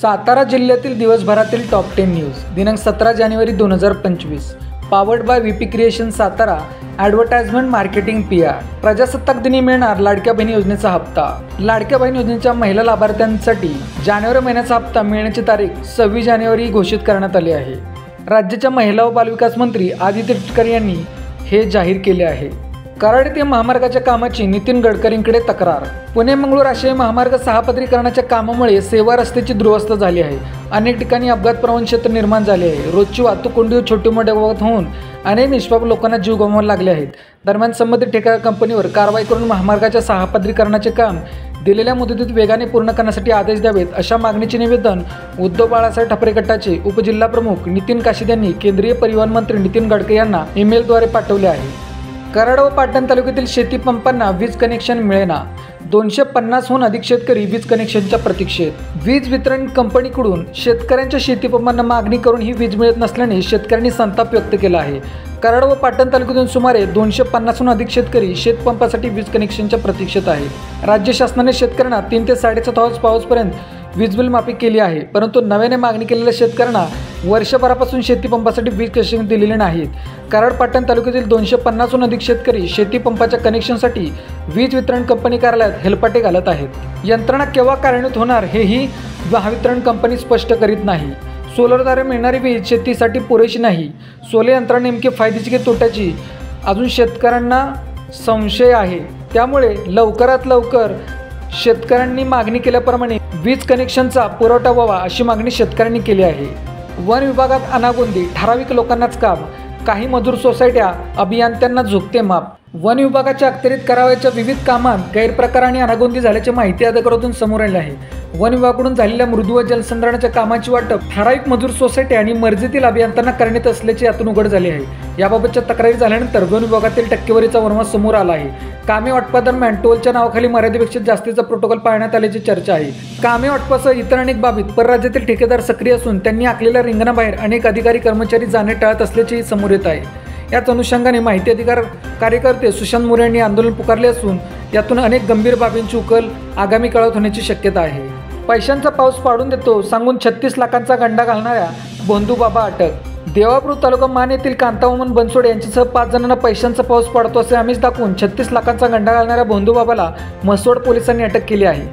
सातारा जिल्ह्यातील दिवसभरातील top 10 news दिनांक 17 जानेवारी 2025. Powered by VP creation Satara. Advertisement marketing PR. प्रजासत्ताक दिनी मिळणार लाडक्या बहीण योजनेचा हप्ता. लाडक्या बहीण योजनेच्या महिला लाभार्थ्यांसाठी जानेवारी महिन्याचा हप्ता मिळण्याची तारीख 26 जानेवारी घोषित करण्यात आली आहे. राज्याच्या महिला व बालविकास मंत्री आदित्य तटकरे यांनी हे जाहीर केले आहे. कराड येथे महामार्गाच्या कामाची नितीन गडकरींकडे तक्रार. पुणे मंगळूर राष्ट्रीय महामार्ग 6 पदरीकरणाच्या कामामुळे सेवा रस्त्याची दुरवस्था झाली आहे. अनेक ठिकाणी अपघात प्रवण क्षेत्र निर्माण झाले आहे. रोजची वाहतूक कोंडी छोटी मोठ्या अपघात होऊन अनेक निष्पाप लोकांना जीव गमवावे लागले आहेत. दरम्यान संबंधित ठेकेदार कंपनीवर कारवाई करून महामार्गाच्या 6 पदरीकरणाचे काम दिलेल्या मुदतीत वेगाने पूर्ण करण्यासाठी आदेश द्यावेत अशा मागणीचे निवेदन उद्धव बाळासाहेब ठाकरे गटाचे उपजिल्हाप्रमुख नितीन काशीद यांनी केंद्रीय परिवहन मंत्री नितीन गडकरी यांना ईमेलद्वारे पाठवले आहे. कराड व पाटण तालुक्यातील शेती पंपांना वीज कनेक्शन मिळेना. 250हून अधिक शेतकरी वीज कनेक्शनच्या प्रतीक्षेत. वीज वितरण कंपनीकडून शेतकऱ्यांच्या शेती पंपांना मागणी करून ही वीज मिळत नसल्याने शेतकऱ्यांनी संताप व्यक्त केला आहे. कराड व पाटण तालुक्यातून सुमारे 250हून अधिक शेतकरी शेतपंपासाठी वीज कनेक्शनच्या प्रतीक्षेत आहेत. राज्य शासनाने शेतकऱ्यांना 3 ते 7.5 पाऊसपर्यंत वीज बिल माफी केली आहे, परंतु नव्याने मागणी केलेल्या शेतकऱ्यांना वर्षभरापासून शेतीपंपासाठी वीज कनेक्शन दिलेले नाहीत. कराड पाटण तालुक्यातील 250हून अधिक शेतकरी शेतीपंपाच्या कनेक्शनसाठी वीज वितरण कंपनी कार्यालयात हेलपाटे घालत आहेत. यंत्रणा केव्हा कार्यान्वित होणार हेही महावितरण कंपनी स्पष्ट करीत नाही. सोलरद्वारे मिळणारी वीज शेतीसाठी पुरेशी नाही. सोलर यंत्रणा नेमकी फायद्याची की तोट्याची अजून शेतकऱ्यांना संशय आहे. त्यामुळे लवकरात लवकर शेतकऱ्यांनी मागणी केल्याप्रमाणे वीज कनेक्शनचा पुरवठा व्हावा अशी मागणी शेतकऱ्यांनी केली आहे. वन विभागात अनागोंदी, ठराविक लोकांनाच काम. काही मजूर सोसायट्या अभियंत्यांना झुकते माप. वन विभागाच्या अखत्यारीत करावयाच्या विविध कामात गैरप्रकार आणि अनागोंदी झाल्याची माहिती अधिकाऱ्यांतून समोर आली आहे. वन विभागाकडून झालेल्या मृदू व जलसंधारणाच्या कामाची वाटप ठराविक मजूर सोसायटी आणि मर्जीतील अभियंत्यांना करण्यात असल्याचे यातून उघड झाले आहे. याबाबतच्या तक्रारी झाल्यानंतर वन विभागातील टक्केवारीचा वरवा समोर आला आहे. कामे वाटपादरम्यान टोलच्या नावाखाली मर्यादेपेक्षा जास्तीचा प्रोटोकॉल पाळण्यात आल्याची चर्चा आहे. कामे वाटपासह इतर अनेक बाबीत परराज्यातील ठेकेदार सक्रिय असून त्यांनी आखलेल्या रिंगणाबाहेर अनेक अधिकारी कर्मचारी जाणे टाळत असल्याचेही समोर येत आहे. याच अनुषंगाने माहिती अधिकार कार्यकर्ते सुशांत मोरे यांनी आंदोलन पुकारले असून यातून अनेक गंभीर बाबींची उकल आगामी काळात होण्याची शक्यता आहे. पैशांचा पाऊस पाडून देतो सांगून 36 लाखांचा गंडा घालणाऱ्या भोंदू बाबा अटक. देवापूर तालुका मान येथील कांतावामन बनसोडे यांच्यासह 5 जणांना पैशांचा पाऊस पाडतो असे आमिष दाखवून 36 लाखांचा गंडा घालणाऱ्या भोंदू बाबाला म्हसवड पोलिसांनी अटक केली आहे.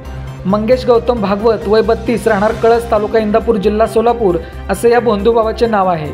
मंगेश गौतम भागवत वय 32 राहणार कळस तालुका इंदापूर जिल्हा सोलापूर असे या भोंदू बाबाचे नाव आहे.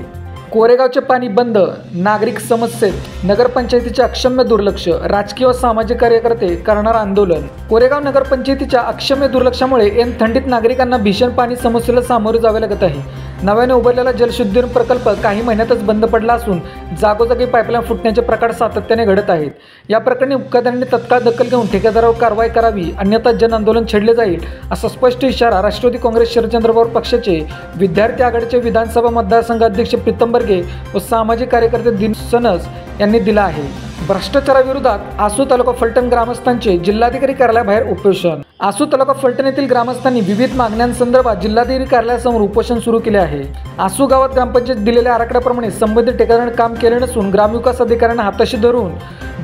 कोरेगावचे पाणी बंद, नागरिक समस्येत, नगरपंचायतीचे अक्षम्य दुर्लक्ष, राजकीय व सामाजिक कार्यकर्ते करणार आंदोलन. कोरेगाव नगरपंचायतीच्या अक्षम्य दुर्लक्षामुळे ऐन थंडीत नागरिकांना भीषण पाणी समस्येला सामोरे जावे लागत आहे. नव्याने उभारलेला जलशुद्धीकरण प्रकल्प काही महिन्यातच बंद पडला असून जागोजागी पाईपलाईन फुटण्याचे प्रकार सातत्याने घडत आहेत. या प्रकरणी मुख्याधिकाऱ्यांनी तत्काळ दखल घेऊन ठेकेदारावर कारवाई करावी, अन्यथा जन आंदोलन छेडले जाईल असा स्पष्ट इशारा राष्ट्रवादी काँग्रेस शरदचंद्र पवार पक्षाचे विद्यार्थी आघाडीचे विधानसभा मतदारसंघ अध्यक्ष प्रीतम बर्गे व सामाजिक कार्यकर्ते दिन सनस यांनी दिला आहे. भ्रष्टाचाराविरोधात आसू तालुका फलटण ग्रामस्थांचे जिल्हाधिकारी कार्यालयाबाहेर उपोषण. आसू तालुका फलटण येथील ग्रामस्थांनी विविध मागण्यांसंदर्भात जिल्हाधिकारी कार्यालयासमोर उपोषण सुरू केले आहे. आसू गावात ग्रामपंचायत दिलेल्या आराखड्याप्रमाणे संबंधित ठेकेदाराने काम केले नसून ग्रामविकास अधिकाऱ्यांना हाताशी धरून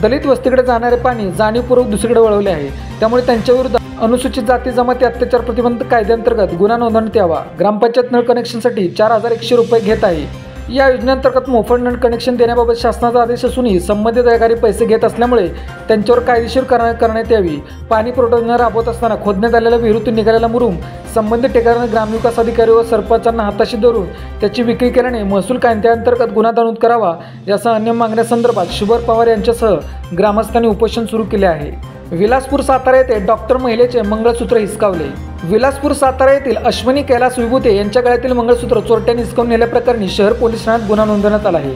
दलित वस्तीकडे जाणारे पाणी जाणीवपूर्वक दुसरीकडे वळवले आहे. त्यामुळे त्यांच्याविरुद्ध अनुसूचित जाती जमाती अत्याचार प्रतिबंधक कायद्याअंतर्गत गुन्हा नोंदवण्यात यावा. ग्रामपंचायत नळ कनेक्शनसाठी 4100 रुपये घेत आहे. या योजनेअंतर्गत मोफत नळ कनेक्शन देण्याबाबत शासनाचा आदेश असूनही संबंधित अधिकारी पैसे घेत असल्यामुळे त्यांच्यावर कायदेशीर करण्यात यावी. पाणी पुरवठा राबवत असताना खोदण्यात आलेल्या विहिरीतून निघालेला मुरुम संबंधित ठेकेदाराने ग्रामविकास अधिकारी व सरपंचांना हाताशी धरून त्याची विक्री केल्याने महसूल कायद्याअंतर्गत गुन्हा नोंद करावा यासह अन्य मागण्यासंदर्भात शुभर पवार यांच्यासह ग्रामस्थांनी उपोषण सुरू केले आहे. विलासपूर सातारा येथे डॉक्टर महिलेचे मंगळसूत्र हिसकावले. विलासपूर सातारा येथील अश्विनी कैलास विभूते यांच्या गळ्यातील मंगळसूत्र चोरट्याने हिसकावून नेल्याप्रकरणी शहर पोलीस ठाण्यात गुन्हा नोंदवण्यात आला आहे.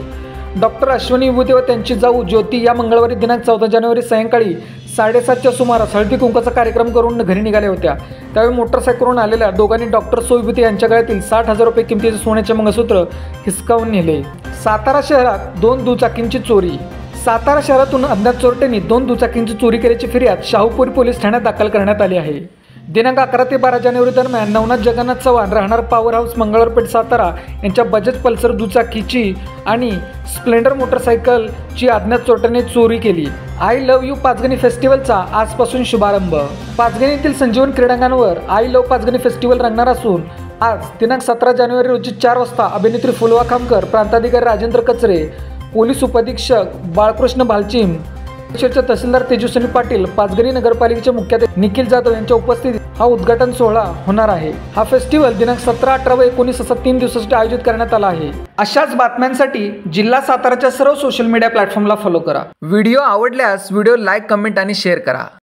डॉक्टर अश्विनी विभूते व त्यांची जाऊ ज्योती या मंगळवारी दिनांक 14 जानेवारी सायंकाळी 7:30च्या सुमारास हळदी कुंकाचा कार्यक्रम करून घरी निघाल्या होत्या. त्यावेळी मोटरसायकलवरून आलेल्या दोघांनी डॉक्टर विभूते यांच्या गळ्यातील 60,000 रुपये किमतीचे सोन्याचे मंगळसूत्र हिसकावून नेले. सातारा शहरात 2 दुचाकींची चोरी. सातारा शहरातून अज्ञात चोरट्यांनी 2 दुचाकींची चोरी केल्याची फिर्याद शाहूपुरी पोलीस ठाण्यात दाखल करण्यात आली आहे. दिनांक 11 ते 12 जानेवारी दरम्यान नवनाथ जगन्नाथ चव्हाण राहणार पॉवर हाऊस मंगळवारपेठ सातारा यांच्या बजाज पल्सर दुचाकीची आणि स्प्लेंडर मोटरसायकलची अज्ञात चोरट्याने चोरी केली. आय लव्ह यू पाचगणी फेस्टिवलचा आजपासून शुभारंभ. पाचगणी येथील संजीवन क्रीडांगणावर आय लव्ह पाचगणी फेस्टिवल रंगणार असून आज दिनांक 17 जानेवारी रोजी 4 वाजता अभिनेत्री फुलवा खामकर, प्रांताधिकारी राजेंद्र कचरे, पोलीस उपअधीक्षक बाळकृष्ण भालचीम, तहसीलदार तेजस्विनी पाटील, पाचगणी नगरपालिकेचे मुख्याधिकारी निखिल जाधव यांच्या उपस्थितीत हा उद्घाटन सोहळा होणार आहे। हा फेस्टिवल दिनांक 17, 18 व 19 असा 3 दिवसासाठी आयोजित करण्यात आला आहे। अशाच बातम्यांसाठी जिल्हा साताराच्या सर्व सोशल मीडिया प्लॅटफॉर्मला फॉलो करा। व्हिडिओ आवडल्यास व्हिडिओ लाईक, कमेंट आणि शेअर करा।